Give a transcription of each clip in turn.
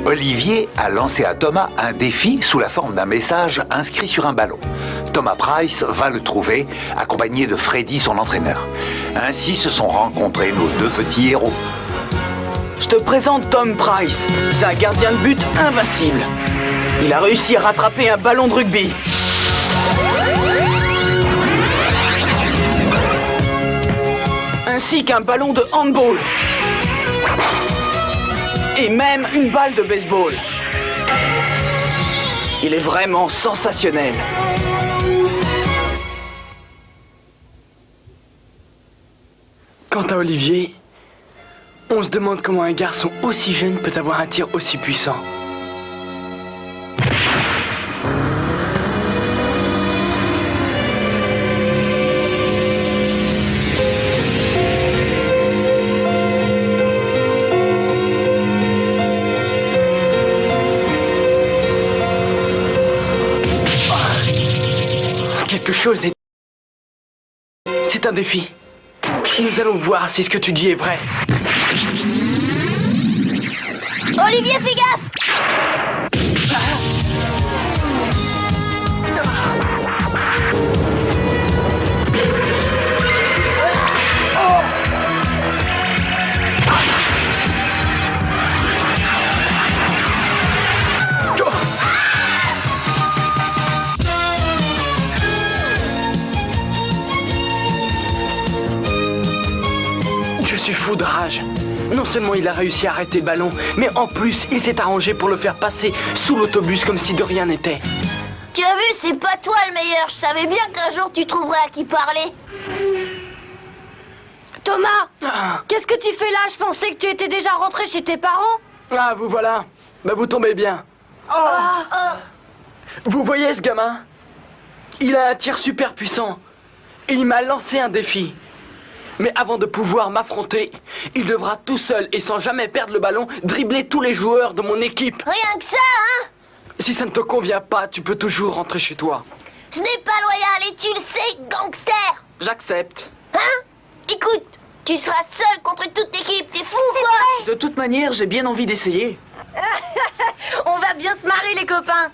Olivier a lancé à Thomas un défi sous la forme d'un message inscrit sur un ballon. Thomas Price va le trouver, accompagné de Freddy, son entraîneur. Ainsi se sont rencontrés nos deux petits héros. Je te présente Tom Price. C'est un gardien de but invincible. Il a réussi à rattraper un ballon de rugby. Ainsi qu'un ballon de handball. Et même une balle de baseball. Il est vraiment sensationnel. Quant à Olivier, on se demande comment un garçon aussi jeune peut avoir un tir aussi puissant. Quelque chose est... C'est un défi. Nous allons voir si ce que tu dis est vrai. Olivier, fais gaffe! Je suis fou de rage. Non seulement il a réussi à arrêter le ballon, mais en plus, il s'est arrangé pour le faire passer sous l'autobus comme si de rien n'était. Tu as vu, c'est pas toi le meilleur. Je savais bien qu'un jour tu trouverais à qui parler. Thomas, qu'est-ce que tu fais là? Je pensais que tu étais déjà rentré chez tes parents. Ah, vous voilà. Bah, vous tombez bien. Vous voyez ce gamin? Il a un tir super puissant. Et il m'a lancé un défi. Mais avant de pouvoir m'affronter, il devra tout seul et sans jamais perdre le ballon, dribbler tous les joueurs de mon équipe. Rien que ça, hein? Si ça ne te convient pas, tu peux toujours rentrer chez toi. Ce n'est pas loyal et tu le sais, gangster. J'accepte. Hein? Écoute, tu seras seul contre toute l'équipe, t'es fou quoi? De toute manière, j'ai bien envie d'essayer. On va bien se marrer les copains.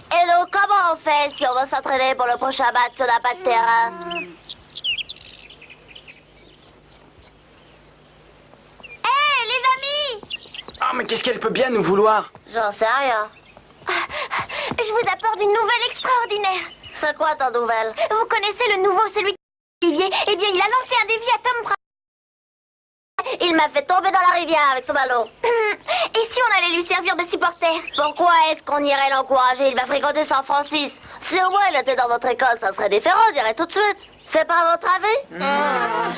Et donc, comment on fait si on veut s'entraîner pour le prochain match si on n'a pas de terrain? Hé, les amis! Ah, mais qu'est-ce qu'elle peut bien nous vouloir? J'en sais rien. Je vous apporte une nouvelle extraordinaire. C'est quoi ta nouvelle? Vous connaissez le nouveau, celui Olivier? Eh bien, il a lancé un défi à Tom Price. Il m'a fait tomber dans la rivière avec son ballon. Et si on allait lui servir de supporter? Pourquoi est-ce qu'on irait l'encourager? Il va fréquenter San Francisco. Si au moins il était dans notre école, ça serait différent, on dirait tout de suite. C'est pas votre avis?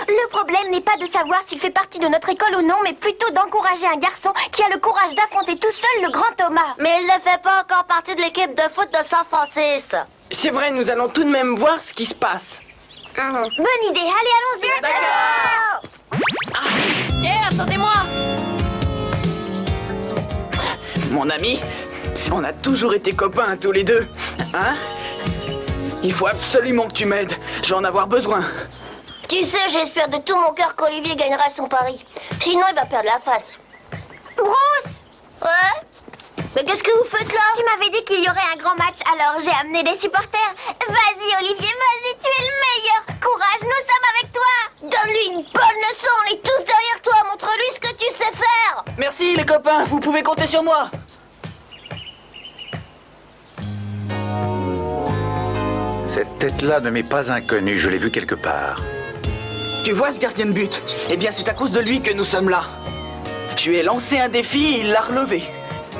Le problème n'est pas de savoir s'il fait partie de notre école ou non, mais plutôt d'encourager un garçon qui a le courage d'affronter tout seul le grand Thomas. Mais il ne fait pas encore partie de l'équipe de foot de San Francisco. C'est vrai, nous allons tout de même voir ce qui se passe. Bonne idée, allez, allons-y. D'accord. Attendez-moi. Mon ami, on a toujours été copains tous les deux. Hein? Il faut absolument que tu m'aides. Je vais en avoir besoin. Tu sais, j'espère de tout mon cœur qu'Olivier gagnera son pari. Sinon, il va perdre la face. Bruce! Ouais? Mais qu'est-ce que vous faites là? Tu m'avais dit qu'il y aurait un grand match, alors j'ai amené des supporters. Vas-y, Olivier, vas-y, tu es le meilleur. Courage, nous sommes avec toi. Donne-lui une bonne leçon, on est tous derrière toi. Montre-lui ce que tu sais faire. Merci les copains, vous pouvez compter sur moi. Cette tête-là ne m'est pas inconnue, je l'ai vue quelque part. Tu vois ce gardien de but? Eh bien, c'est à cause de lui que nous sommes là. Je lui ai lancé un défi et il l'a relevé.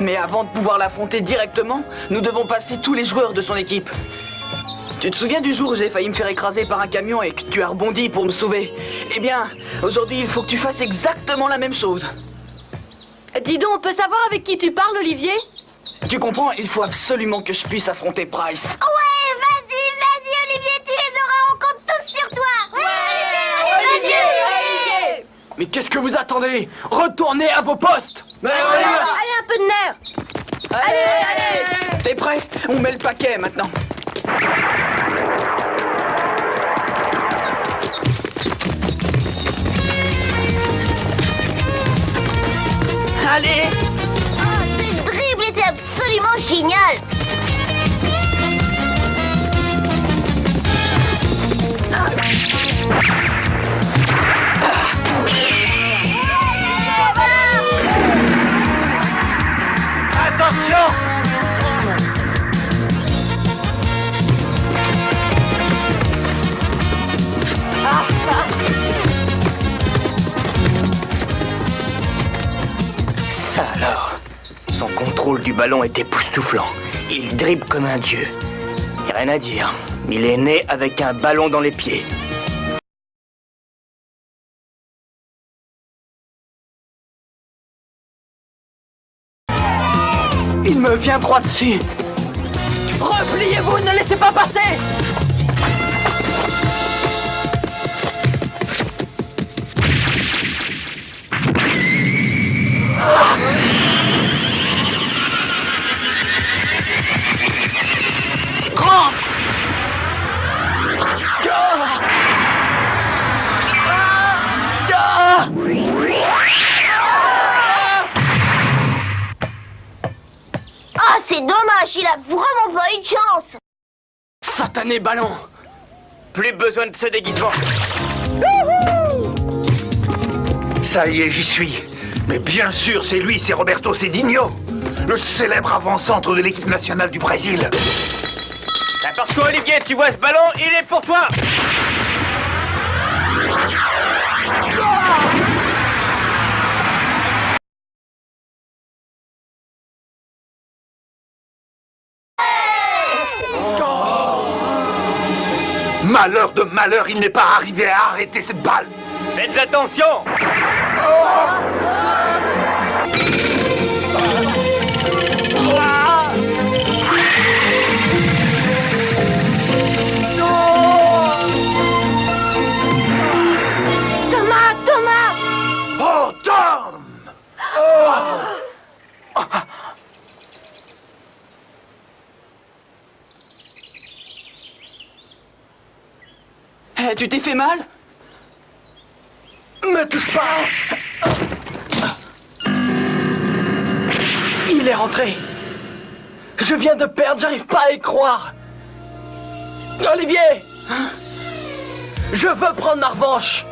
Mais avant de pouvoir l'affronter directement, nous devons passer tous les joueurs de son équipe. Tu te souviens du jour où j'ai failli me faire écraser par un camion et que tu as rebondi pour me sauver? Eh bien, aujourd'hui, il faut que tu fasses exactement la même chose. Dis donc, on peut savoir avec qui tu parles, Olivier? Tu comprends? Il faut absolument que je puisse affronter Price. Ouais, vas-y, Olivier, tu les auras, on compte tous sur toi. Ouais, Olivier! Mais qu'est-ce que vous attendez? Retournez à vos postes! Allez, un peu de nerf. Allez! T'es prêt? On met le paquet maintenant. Allez! Oh, ce dribble était absolument génial! Attention! Ça alors, son contrôle du ballon est époustouflant. Il dribble comme un dieu. Y a rien à dire. Il est né avec un ballon dans les pieds. Il me vient droit dessus. Repliez-vous, ne laissez pas passer. Rentre. Ah, c'est dommage, il a vraiment pas eu de chance! Satané ballon. Plus besoin de ce déguisement. Ça y est, j'y suis. Mais bien sûr, c'est lui, c'est Roberto Cedinho, le célèbre avant-centre de l'équipe nationale du Brésil. N'importe quoi, Olivier, tu vois ce ballon, il est pour toi. Malheur de malheur, il n'est pas arrivé à arrêter cette balle. Faites attention. Thomas, Thomas! Oh, Tom! Eh, tu t'es fait mal? Me touche pas! Il est rentré. Je viens de perdre, j'arrive pas à y croire. Olivier! Je veux prendre ma revanche.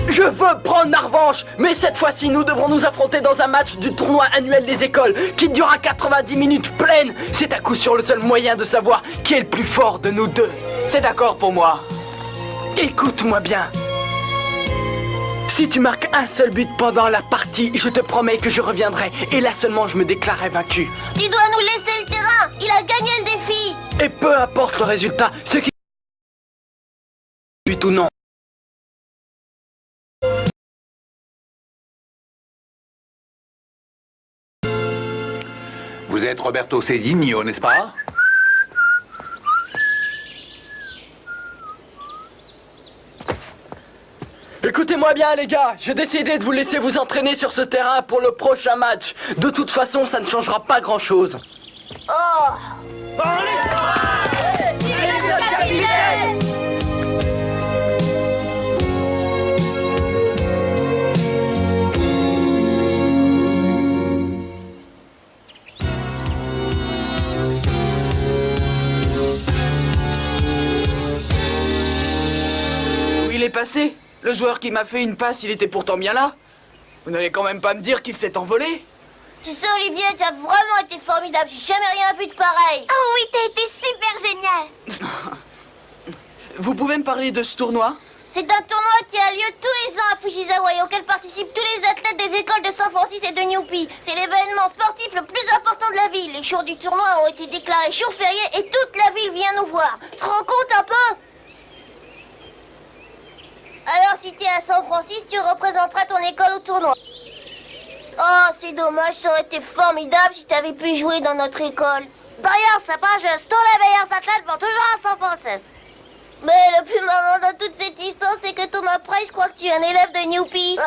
Je veux prendre ma revanche. Mais cette fois-ci, nous devrons nous affronter dans un match du tournoi annuel des écoles qui durera 90 minutes pleines. C'est à coup sûr le seul moyen de savoir qui est le plus fort de nous deux. C'est d'accord pour moi. Écoute-moi bien. Si tu marques un seul but pendant la partie, je te promets que je reviendrai. Et là seulement, je me déclarerai vaincu. Tu dois nous laisser le terrain! Il a gagné le défi! Et peu importe le résultat, ce qui... but ou non. Vous êtes Roberto Cedinho, n'est-ce pas? Écoutez-moi bien les gars, j'ai décidé de vous laisser vous entraîner sur ce terrain pour le prochain match. De toute façon, ça ne changera pas grand-chose. Oh! Où il est passé? Le joueur qui m'a fait une passe, il était pourtant bien là. Vous n'allez quand même pas me dire qu'il s'est envolé? Tu sais, Olivier, tu as vraiment été formidable. J'ai jamais rien vu de pareil. Oh oui, t'as été super génial! Vous pouvez me parler de ce tournoi? C'est un tournoi qui a lieu tous les ans à Fujisawa et auquel participent tous les athlètes des écoles de San Francisco et de Newpie. C'est l'événement sportif le plus important de la ville. Les jours du tournoi ont été déclarés jours fériés et toute la ville vient nous voir. Tu te rends compte un peu? Alors si tu es à San Francisco, tu représenteras ton école au tournoi. Oh, c'est dommage, ça aurait été formidable si tu avais pu jouer dans notre école. D'ailleurs, c'est pas juste, tous les meilleurs athlètes vont toujours à San Francisco. Mais le plus marrant dans toute cette histoire, c'est que Thomas Price croit que tu es un élève de Newpie.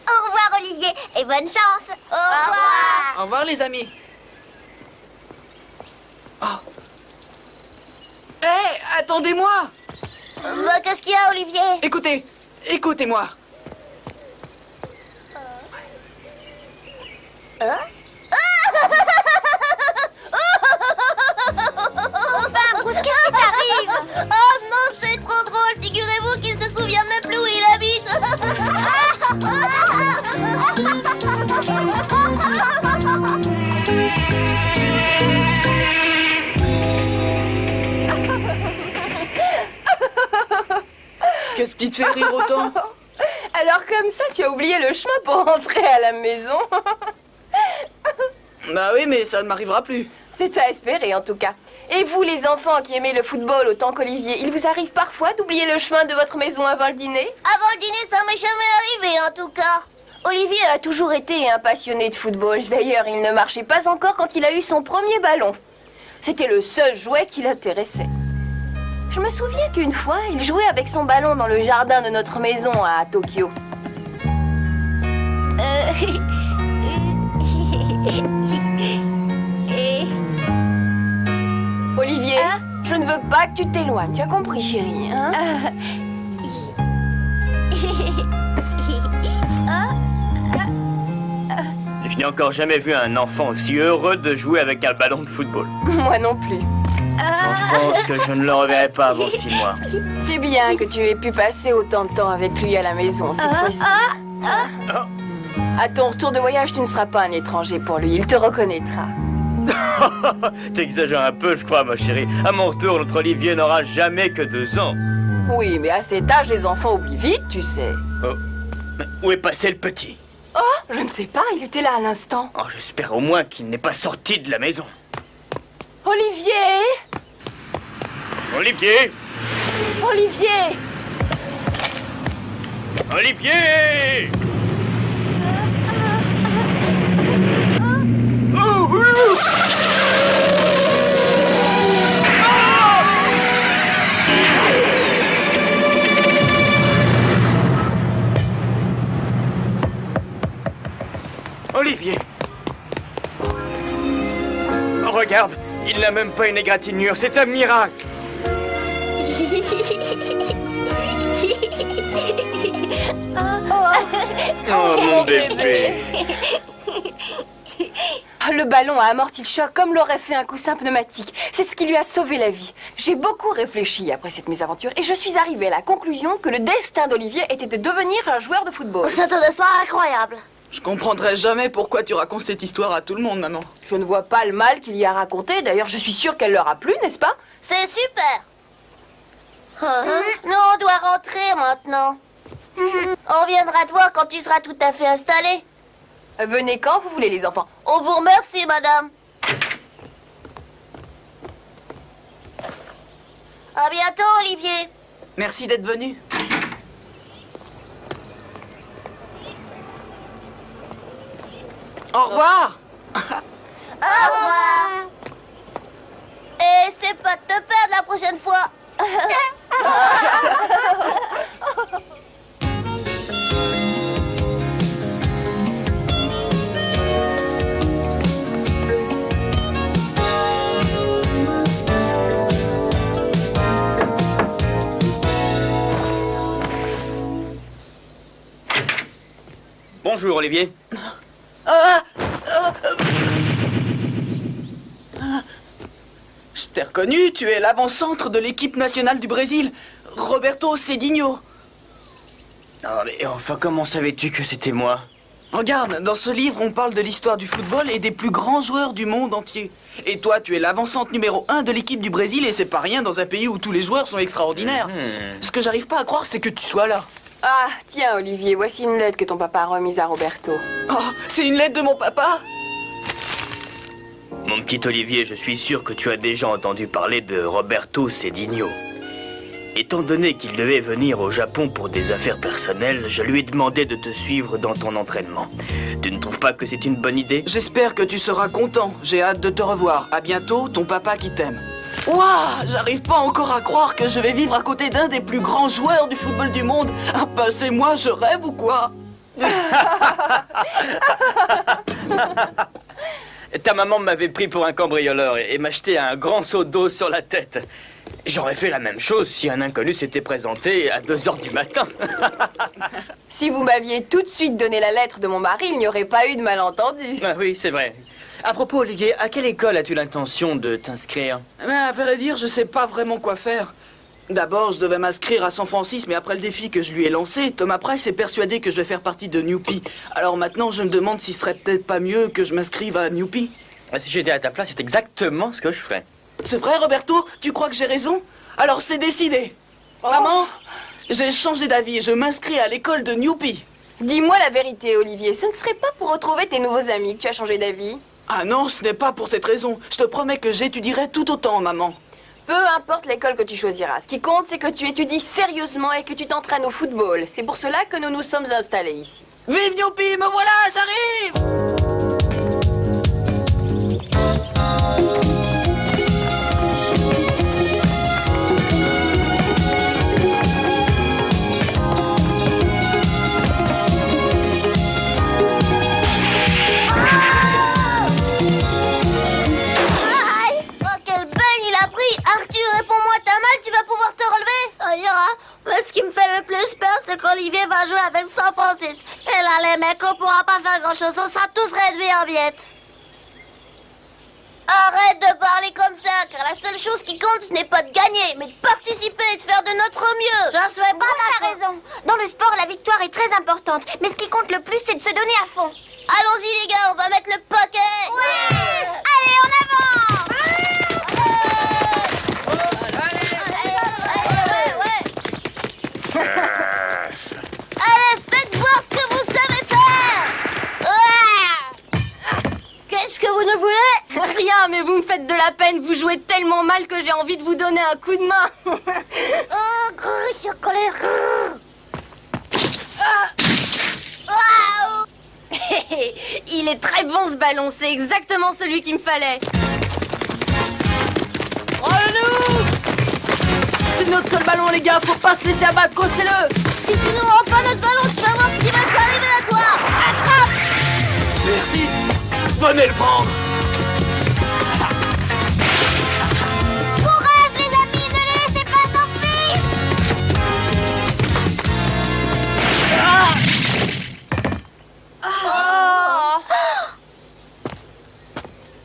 Au revoir, Olivier, et bonne chance! Au revoir. Au revoir les amis. Oh. Hé, attendez-moi! Bah, qu'est-ce qu'il y a, Olivier? Écoutez, écoutez-moi. Enfin, Bruce, qu'est-ce qui t'arrive? Oh non, c'est trop drôle. Figurez-vous qu'il se souvient même plus où il habite. Qu'est-ce qui te fait rire autant? Alors comme ça, tu as oublié le chemin pour rentrer à la maison. Bah oui, mais ça ne m'arrivera plus. C'est à espérer en tout cas. Et vous les enfants qui aimez le football autant qu'Olivier, il vous arrive parfois d'oublier le chemin de votre maison avant le dîner? Avant le dîner, ça m'est jamais arrivé en tout cas. Olivier a toujours été un passionné de football. D'ailleurs, il ne marchait pas encore quand il a eu son premier ballon. C'était le seul jouet qui l'intéressait. Je me souviens qu'une fois, il jouait avec son ballon dans le jardin de notre maison à Tokyo. Olivier, je ne veux pas que tu t'éloignes. Tu as compris, chérie, hein? Je n'ai encore jamais vu un enfant aussi heureux de jouer avec un ballon de football. Moi non plus. Non, je pense que je ne le reverrai pas avant 6 mois. C'est bien que tu aies pu passer autant de temps avec lui à la maison cette fois-ci. À ton retour de voyage, tu ne seras pas un étranger pour lui. Il te reconnaîtra. T'exagères un peu, je crois, ma chérie. À mon retour, notre Olivier n'aura jamais que 2 ans. Oui, mais à cet âge, les enfants oublient vite, tu sais. Oh. Mais où est passé le petit? Oh, je ne sais pas, il était là à l'instant. Oh, j'espère au moins qu'il n'est pas sorti de la maison. Olivier! Olivier! Olivier! Olivier! Olivier! Oh, regarde, il n'a même pas une égratignure, c'est un miracle! Oh, mon bébé! Le ballon a amorti le choc comme l'aurait fait un coussin pneumatique. C'est ce qui lui a sauvé la vie. J'ai beaucoup réfléchi après cette mésaventure et je suis arrivée à la conclusion que le destin d'Olivier était de devenir un joueur de football. C'est une histoire incroyable. Je comprendrai jamais pourquoi tu racontes cette histoire à tout le monde, maman. Je ne vois pas le mal qu'il y a raconté. D'ailleurs, je suis sûre qu'elle leur a plu, n'est-ce pas? C'est super. Nous, on doit rentrer maintenant. On viendra te voir quand tu seras tout à fait installé. Venez quand vous voulez, les enfants. On vous remercie, madame. À bientôt, Olivier. Merci d'être venu. Au revoir. Au revoir. Et c'est pas de te perdre la prochaine fois. Bonjour, Olivier. Je t'ai reconnu, tu es l'avant-centre de l'équipe nationale du Brésil, Roberto Cedinho. Ah, mais enfin, comment savais-tu que c'était moi? Regarde, dans ce livre, on parle de l'histoire du football et des plus grands joueurs du monde entier. Et toi, tu es l'avant-centre numéro 1 de l'équipe du Brésil et c'est pas rien dans un pays où tous les joueurs sont extraordinaires. Ce que j'arrive pas à croire, c'est que tu sois là. Ah, tiens, Olivier, voici une lettre que ton papa a remise à Roberto. Oh, c'est une lettre de mon papa? Mon petit Olivier, je suis sûr que tu as déjà entendu parler de Roberto Cedinho. Étant donné qu'il devait venir au Japon pour des affaires personnelles, je lui ai demandé de te suivre dans ton entraînement. Tu ne trouves pas que c'est une bonne idée? J'espère que tu seras content. J'ai hâte de te revoir. À bientôt, ton papa qui t'aime. Ouah, j'arrive pas encore à croire que je vais vivre à côté d'un des plus grands joueurs du football du monde. Ah, bah, c'est moi, je rêve ou quoi? Ta maman m'avait pris pour un cambrioleur et m'a jeté un grand seau d'eau sur la tête. J'aurais fait la même chose si un inconnu s'était présenté à 2 h du matin. Si vous m'aviez tout de suite donné la lettre de mon mari, il n'y aurait pas eu de malentendu. Ah oui, c'est vrai. À propos, Olivier, à quelle école as-tu l'intention de t'inscrire? À vrai dire, je sais pas vraiment quoi faire. D'abord, je devais m'inscrire à San Francisco, mais après le défi que je lui ai lancé, Thomas Price est persuadé que je vais faire partie de Newpie. Alors maintenant, je me demande s'il serait peut-être pas mieux que je m'inscrive à Newpie. Si j'étais à ta place, c'est exactement ce que je ferais. C'est vrai, Roberto? Tu crois que j'ai raison? Alors c'est décidé. Maman, j'ai changé d'avis et je m'inscris à l'école de Newpie. Dis-moi la vérité, Olivier, ce ne serait pas pour retrouver tes nouveaux amis que tu as changé d'avis? Ah non, ce n'est pas pour cette raison. Je te promets que j'étudierai tout autant, maman. Peu importe l'école que tu choisiras, ce qui compte, c'est que tu étudies sérieusement et que tu t'entraînes au football. C'est pour cela que nous nous sommes installés ici. Vive Newpie, me voilà, j'arrive! Arthur, réponds-moi, t'as mal, tu vas pouvoir te relever? Ça ira. Mais ce qui me fait le plus peur, c'est qu'Olivier va jouer avec San Francisco. Et là, les mecs, on pourra pas faire grand-chose, on sera tous réduits en miettes. Arrête de parler comme ça, car la seule chose qui compte, ce n'est pas de gagner, mais de participer et de faire de notre mieux. J'en suis pas T'as raison. Dans le sport, la victoire est très importante. Mais ce qui compte le plus, c'est de se donner à fond. Allons-y, les gars, on va mettre le paquet. Ouais. Allez, en avant! Allez, faites voir ce que vous savez faire. Qu'est-ce que vous ne voulez? Rien, mais vous me faites de la peine. Vous jouez tellement mal que j'ai envie de vous donner un coup de main. Oh, je suis en colère. Il est très bon ce ballon, c'est exactement celui qu'il me fallait. C'est notre seul ballon, les gars, faut pas se laisser abattre, cossez-le! Si tu nous rends pas notre ballon, tu vas voir ce qui va t'arriver à toi. Attrape! Merci! Venez le prendre! Courage, les amis, ne les laissez pas s'enfuir!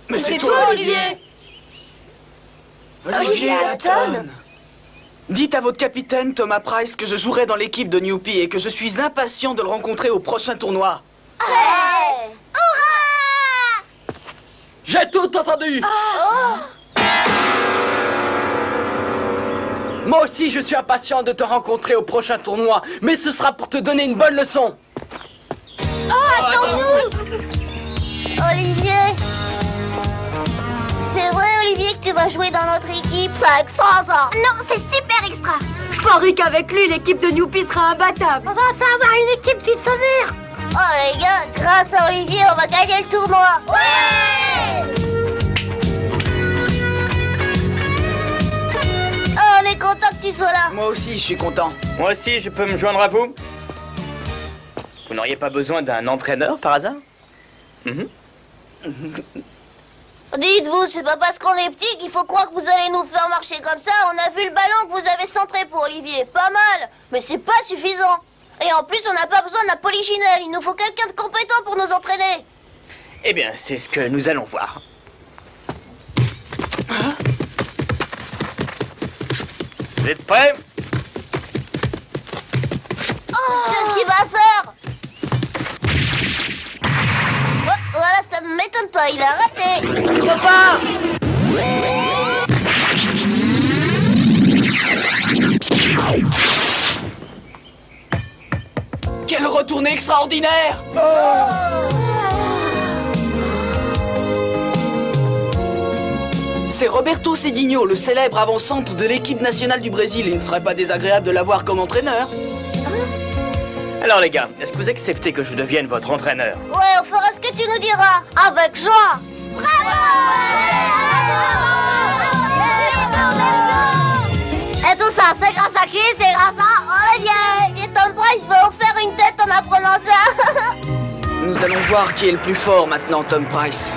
Mais C'est toi, Olivier! Olivier Hatton! Dites à votre capitaine, Thomas Price, que je jouerai dans l'équipe de Newpie et que je suis impatient de le rencontrer au prochain tournoi. Hey! Hurrah! J'ai tout entendu! Moi aussi, je suis impatient de te rencontrer au prochain tournoi, mais ce sera pour te donner une bonne leçon. Attends-nous! Olivier! C'est vrai, Olivier, que tu vas jouer dans notre équipe? C'est extra, ça! Non, c'est super extra. Je parie qu'avec lui, l'équipe de Newpie sera imbattable. On va enfin avoir une équipe qui se vire! Oh, les gars, grâce à Olivier, on va gagner le tournoi! Ouais! Oh, on est content que tu sois là! Moi aussi, je suis content. Moi aussi, je peux me joindre à vous? Vous n'auriez pas besoin d'un entraîneur, par hasard? Dites-vous, c'est pas parce qu'on est petit qu'il faut croire que vous allez nous faire marcher comme ça. On a vu le ballon que vous avez centré pour Olivier. Pas mal, mais c'est pas suffisant. Et en plus, on n'a pas besoin d'un polichinelle. Il nous faut quelqu'un de compétent pour nous entraîner. Eh bien, c'est ce que nous allons voir. Vous êtes prêts? Qu'est-ce qu'il va faire? Oh, voilà, ça ne m'étonne pas, il a raté. Il repart! Quelle retournée extraordinaire! C'est Roberto Cedinho, le célèbre avant-centre de l'équipe nationale du Brésil. Il ne serait pas désagréable de l'avoir comme entraîneur. Alors les gars, est-ce que vous acceptez que je devienne votre entraîneur? Ouais, on fera ce que tu nous diras. Avec joie. Bravo! Et tout ça, c'est grâce à qui? C'est grâce à Olivier. Et Tom Price va vous faire une tête en apprenant ça. Nous allons voir qui est le plus fort maintenant, Tom Price.